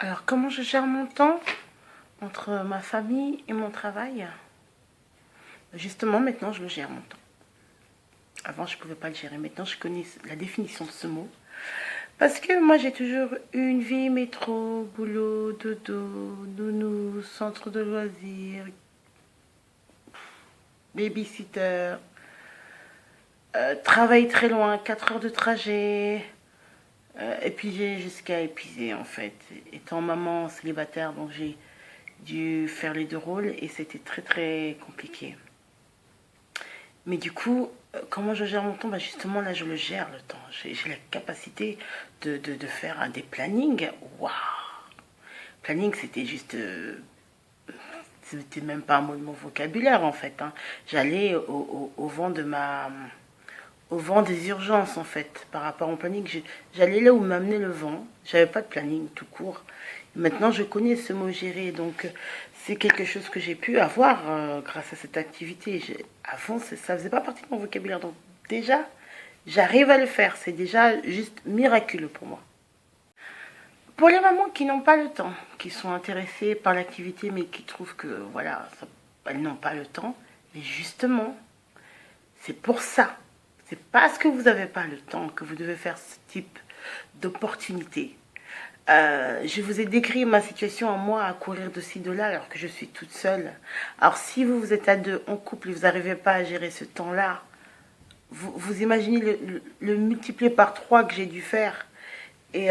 Alors, comment je gère mon temps entre ma famille et mon travail? Justement, maintenant, je le gère mon temps. Avant, je ne pouvais pas le gérer. Maintenant, je connais la définition de ce mot. Parce que moi, j'ai toujours eu une vie métro, boulot, dodo, nounou, centre de loisirs, babysitter, travail très loin, 4 heures de trajet. Et puis, j'ai jusqu'à épuiser, en fait. Étant maman célibataire, donc j'ai dû faire les deux rôles et c'était très très compliqué. Mais du coup, comment je gère mon temps? Bah justement, là, je le gère le temps. J'ai la capacité de faire des plannings. Waouh! Planning, c'était juste. C'était même pas un mot de mon vocabulaire en fait, hein. J'allais au vent de ma. Au vent des urgences en fait, par rapport au planning. J'allais là où m'amenait le vent. J'avais pas de planning tout court. Maintenant, je connais ce mot gérer, donc c'est quelque chose que j'ai pu avoir grâce à cette activité. Avant, ça faisait pas partie de mon vocabulaire, donc déjà, j'arrive à le faire. C'est déjà juste miraculeux pour moi. Pour les mamans qui n'ont pas le temps, qui sont intéressées par l'activité, mais qui trouvent que voilà, elles n'ont pas le temps, mais justement, c'est pour ça. C'est parce que vous n'avez pas le temps que vous devez faire ce type d'opportunité. Je vous ai décrit ma situation à moi à courir de ci, de là, alors que je suis toute seule. Alors si vous êtes à deux en couple et vous n'arrivez pas à gérer ce temps-là, vous imaginez le multiplier par trois que j'ai dû faire. Et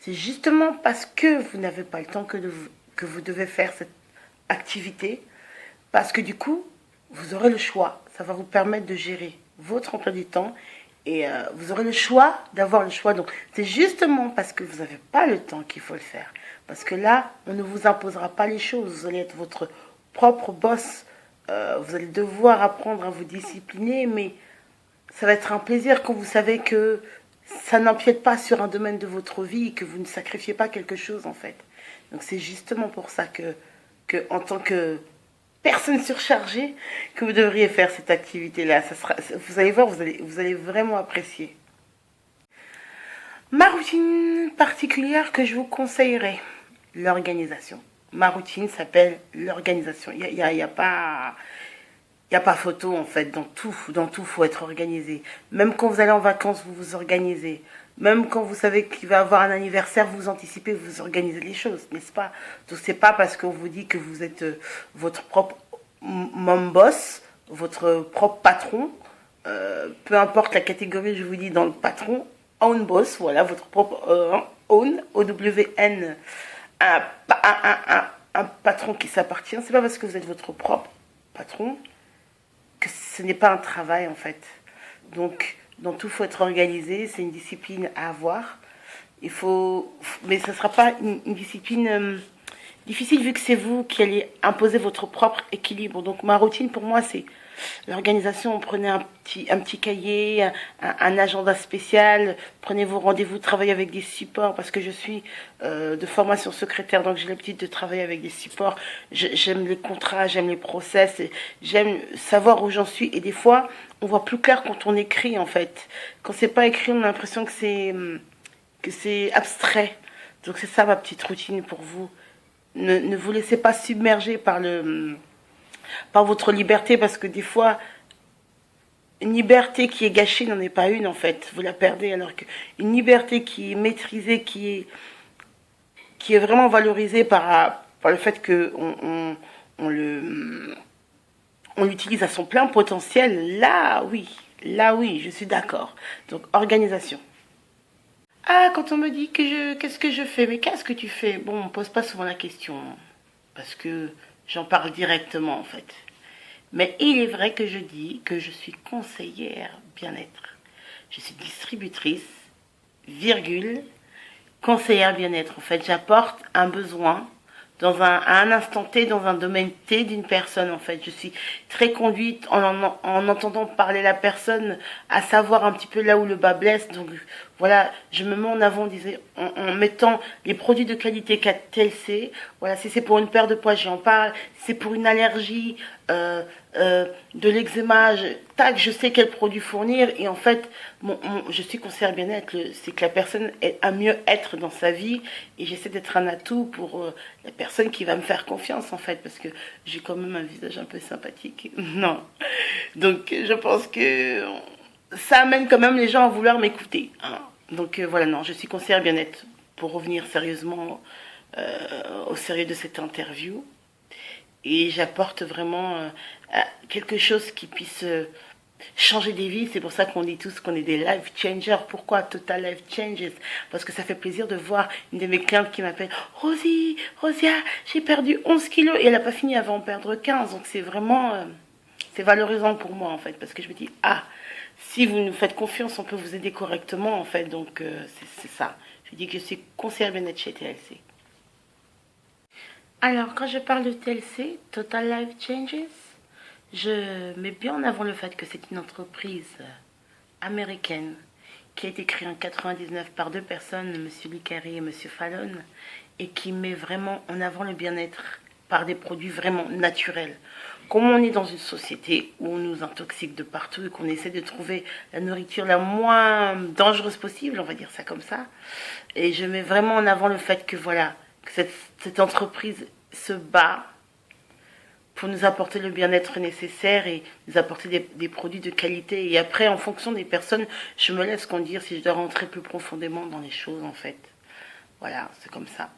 c'est justement parce que vous n'avez pas le temps que vous devez faire cette activité. Parce que du coup, vous aurez le choix. Ça va vous permettre de gérer votre emploi du temps et vous aurez le choix d'avoir le choix. Donc, c'est justement parce que vous n'avez pas le temps qu'il faut le faire. Parce que là, on ne vous imposera pas les choses. Vous allez être votre propre boss. Vous allez devoir apprendre à vous discipliner, mais ça va être un plaisir quand vous savez que ça n'empiète pas sur un domaine de votre vie et que vous ne sacrifiez pas quelque chose, en fait. Donc, c'est justement pour ça que en tant que personne surchargée, que vous devriez faire cette activité-là. Vous allez voir, vous allez vraiment apprécier. Ma routine particulière que je vous conseillerais, l'organisation. Ma routine s'appelle l'organisation. Il y a pas... Il n'y a pas photo en fait, dans tout faut être organisé. Même quand vous allez en vacances, vous vous organisez. Même quand vous savez qu'il va y avoir un anniversaire, vous anticipez, vous organisez les choses, n'est-ce pas? Donc c'est pas parce qu'on vous dit que vous êtes votre propre mom boss, votre propre patron, peu importe la catégorie, je vous dis dans le patron, own boss, voilà, votre propre own, O-W-N, un patron qui s'appartient. C'est pas parce que vous êtes votre propre patron que ce n'est pas un travail en fait. Donc, dans tout, il faut être organisé, c'est une discipline à avoir. Il faut, mais ce ne sera pas une discipline difficile vu que c'est vous qui allez imposer votre propre équilibre. Donc, ma routine pour moi, c'est l'organisation. Prenez un petit cahier, un agenda spécial, prenez vos rendez-vous, travaillez avec des supports parce que je suis de formation secrétaire, donc j'ai l'habitude de travailler avec des supports. J'aime les contrats, j'aime les process, j'aime savoir où j'en suis. Et des fois, on voit plus clair quand on écrit en fait. Quand c'est pas écrit, on a l'impression que c'est abstrait. Donc c'est ça ma petite routine pour vous. Ne vous laissez pas submerger par votre liberté parce que des fois une liberté qui est gâchée n'en est pas une en fait, vous la perdez, alors qu'une liberté qui est maîtrisée, qui est vraiment valorisée par le fait que on l'utilise à son plein potentiel, là oui, je suis d'accord. Donc organisation. Ah, quand on me dit qu'est-ce que je fais, mais qu'est-ce que tu fais? Bon, on me pose pas souvent la question parce que j'en parle directement en fait. Mais il est vrai que je dis que je suis conseillère bien-être. Je suis distributrice, virgule, conseillère bien-être. En fait, j'apporte un besoin à un instant T, dans un domaine T d'une personne. En fait, je suis très conduite en entendant parler la personne, à savoir un petit peu là où le bas blesse. Donc, voilà, je me mets en avant en mettant les produits de qualité qu'a TLC. Voilà, si c'est pour une perte de poids, j'en parle. Si c'est pour une allergie, de l'eczéma, tac, je sais quel produit fournir. Et en fait, je suis conseillère bien-être. C'est que la personne a mieux être dans sa vie. Et j'essaie d'être un atout pour la personne qui va me faire confiance, en fait. Parce que j'ai quand même un visage un peu sympathique. Non. Donc, je pense que ça amène quand même les gens à vouloir m'écouter, hein. Donc voilà, non, je suis conseillère bien-être pour revenir sérieusement au sérieux de cette interview. Et j'apporte vraiment quelque chose qui puisse changer des vies. C'est pour ça qu'on dit tous qu'on est des life changers. Pourquoi Total Life Changes? Parce que ça fait plaisir de voir une de mes clientes qui m'appelle Rosie, Rosia, j'ai perdu 11 kilos et elle n'a pas fini avant de perdre 15. Donc c'est vraiment c'est valorisant pour moi en fait. Parce que je me dis, ah, si vous nous faites confiance, on peut vous aider correctement en fait. Donc c'est ça. Je dis que je suis conseillère bien-être chez TLC. Alors, quand je parle de TLC, Total Life Changes, je mets bien en avant le fait que c'est une entreprise américaine qui a été créée en 99 par deux personnes, Monsieur Licari et Monsieur Fallon, et qui met vraiment en avant le bien-être par des produits vraiment naturels. Comme on est dans une société où on nous intoxique de partout et qu'on essaie de trouver la nourriture la moins dangereuse possible, on va dire ça comme ça, et je mets vraiment en avant le fait que voilà, que cette entreprise se bat pour nous apporter le bien-être nécessaire et nous apporter des produits de qualité. Et après, en fonction des personnes, je me laisse conduire si je dois rentrer plus profondément dans les choses, en fait. Voilà, c'est comme ça.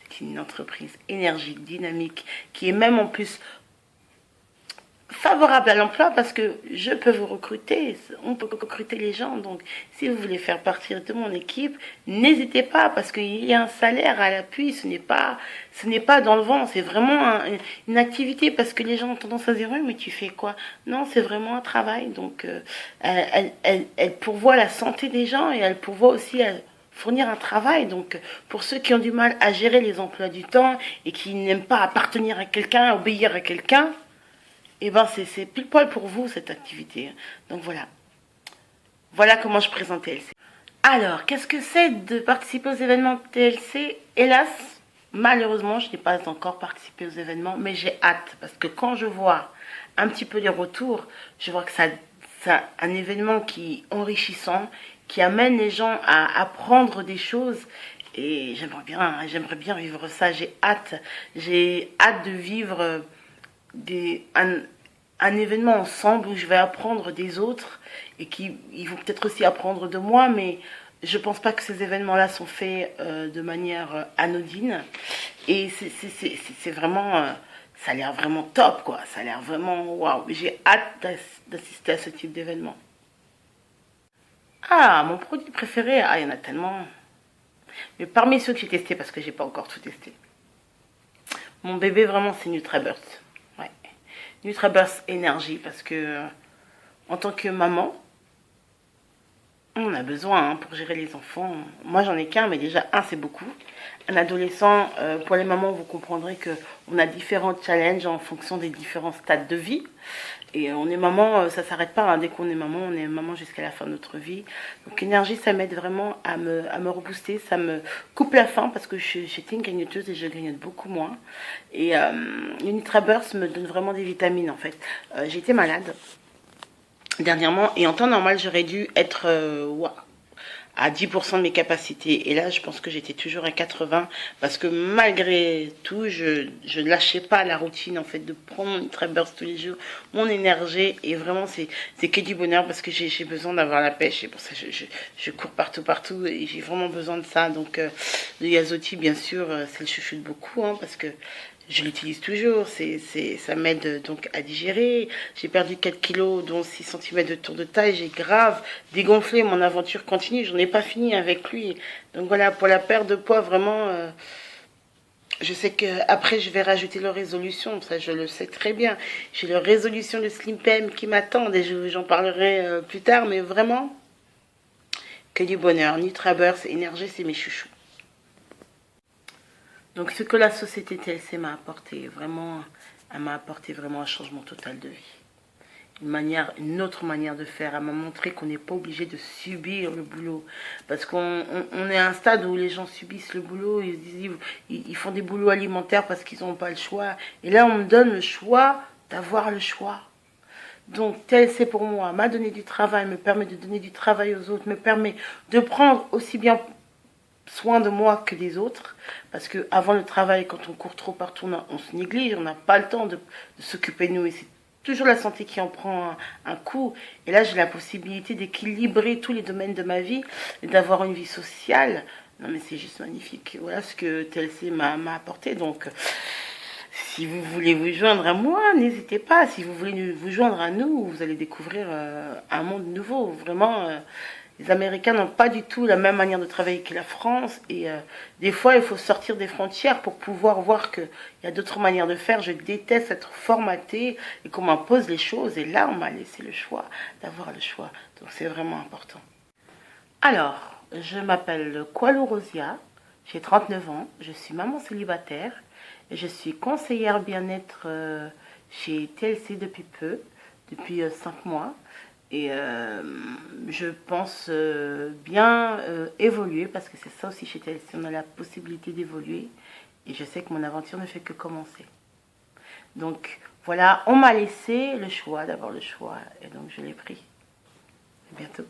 C'est une entreprise énergique, dynamique, qui est même en plus favorable à l'emploi parce que je peux vous recruter, on peut recruter les gens. Donc, si vous voulez faire partir de mon équipe, n'hésitez pas parce qu'il y a un salaire à l'appui. Ce n'est pas dans le vent, c'est vraiment une activité parce que les gens ont tendance à dire oui, mais tu fais quoi? Non, c'est vraiment un travail. Donc, elle pourvoit la santé des gens et elle pourvoit aussi à fournir un travail. Donc, pour ceux qui ont du mal à gérer les emplois du temps et qui n'aiment pas appartenir à quelqu'un, obéir à quelqu'un, eh ben c'est pile poil pour vous cette activité. Donc voilà. Voilà comment je présente TLC. Alors, qu'est-ce que c'est de participer aux événements de TLC? Hélas, malheureusement, je n'ai pas encore participé aux événements, mais j'ai hâte. Parce que quand je vois un petit peu les retours, je vois que c'est un événement qui est enrichissant, qui amène les gens à apprendre des choses. Et j'aimerais bien vivre ça. J'ai hâte de vivre un événement ensemble où je vais apprendre des autres et ils vont peut-être aussi apprendre de moi, mais je pense pas que ces événements-là sont faits de manière anodine. Et c'est vraiment, ça a l'air vraiment top, quoi. Ça a l'air vraiment waouh. J'ai hâte d'assister à ce type d'événement. Ah, mon produit préféré, ah, il y en a tellement. Mais parmi ceux que j'ai testés, parce que j'ai pas encore tout testé, mon bébé vraiment c'est NutraBurst. Ouais. NutraBurst énergie parce que en tant que maman, on a besoin pour gérer les enfants. Moi j'en ai qu'un, mais déjà un c'est beaucoup. Un adolescent, pour les mamans, vous comprendrez que on a différents challenges en fonction des différents stades de vie. Et on est maman, ça s'arrête pas, hein. Dès qu'on est maman jusqu'à la fin de notre vie. Donc énergie, ça m'aide vraiment à me rebooster, ça me coupe la faim parce que j'étais une grignoteuse et je grignote beaucoup moins. Et le NutraBurst me donne vraiment des vitamines en fait. J'ai été malade dernièrement et en temps normal j'aurais dû être à 10% de mes capacités. Et là, je pense que j'étais toujours à 80 parce que malgré tout, je ne lâchais pas la routine en fait de prendre mon NutraBurst tous les jours, mon énergie. Et vraiment, c'est que du bonheur parce que j'ai besoin d'avoir la pêche. Et pour ça, je cours partout et j'ai vraiment besoin de ça. Donc, le Yazoti, bien sûr, c'est le chouchou de beaucoup hein, parce que je l'utilise toujours, ça m'aide donc à digérer. J'ai perdu 4 kilos, dont 6 cm de tour de taille. J'ai grave dégonflé, mon aventure continue. J'en ai pas fini avec lui. Donc voilà, pour la perte de poids, vraiment, je sais qu'après, je vais rajouter le résolution. Ça, je le sais très bien. J'ai le résolution de Slim PM qui m'attend et j'en parlerai plus tard. Mais vraiment, que du bonheur. NutraBurst, énergie, c'est mes chouchous. Donc ce que la société TLC m'a apporté, vraiment, elle m'a apporté vraiment un changement total de vie. une autre manière de faire. Elle m'a montré qu'on n'est pas obligé de subir le boulot. Parce qu'on est à un stade où les gens subissent le boulot, ils font des boulots alimentaires parce qu'ils n'ont pas le choix. Et là, on me donne le choix d'avoir le choix. Donc, tel c'est pour moi, m'a donné du travail, me permet de donner du travail aux autres, me permet de prendre aussi bien soin de moi que des autres. Parce que avant le travail, quand on court trop partout, on se néglige, on n'a pas le temps de s'occuper de nous. Et c'est toujours la santé qui en prend un coup. Et là, j'ai la possibilité d'équilibrer tous les domaines de ma vie et d'avoir une vie sociale. Non, mais c'est juste magnifique. Voilà ce que TLC m'a apporté. Donc, si vous voulez vous joindre à moi, n'hésitez pas. Si vous voulez vous joindre à nous, vous allez découvrir un monde nouveau. Vraiment, les Américains n'ont pas du tout la même manière de travailler que la France. Et des fois, il faut sortir des frontières pour pouvoir voir qu'il y a d'autres manières de faire. Je déteste être formatée et qu'on m'impose les choses. Et là, on m'a laissé le choix d'avoir le choix. Donc, c'est vraiment important. Alors, je m'appelle Kualou Rosia. J'ai 39 ans. Je suis maman célibataire. Et je suis conseillère bien-être chez TLC depuis peu, depuis 5 mois. Et je pense bien évoluer, parce que c'est ça aussi chez TLC, on a la possibilité d'évoluer. Et je sais que mon aventure ne fait que commencer. Donc voilà, on m'a laissé le choix, d'avoir le choix, et donc je l'ai pris. À bientôt.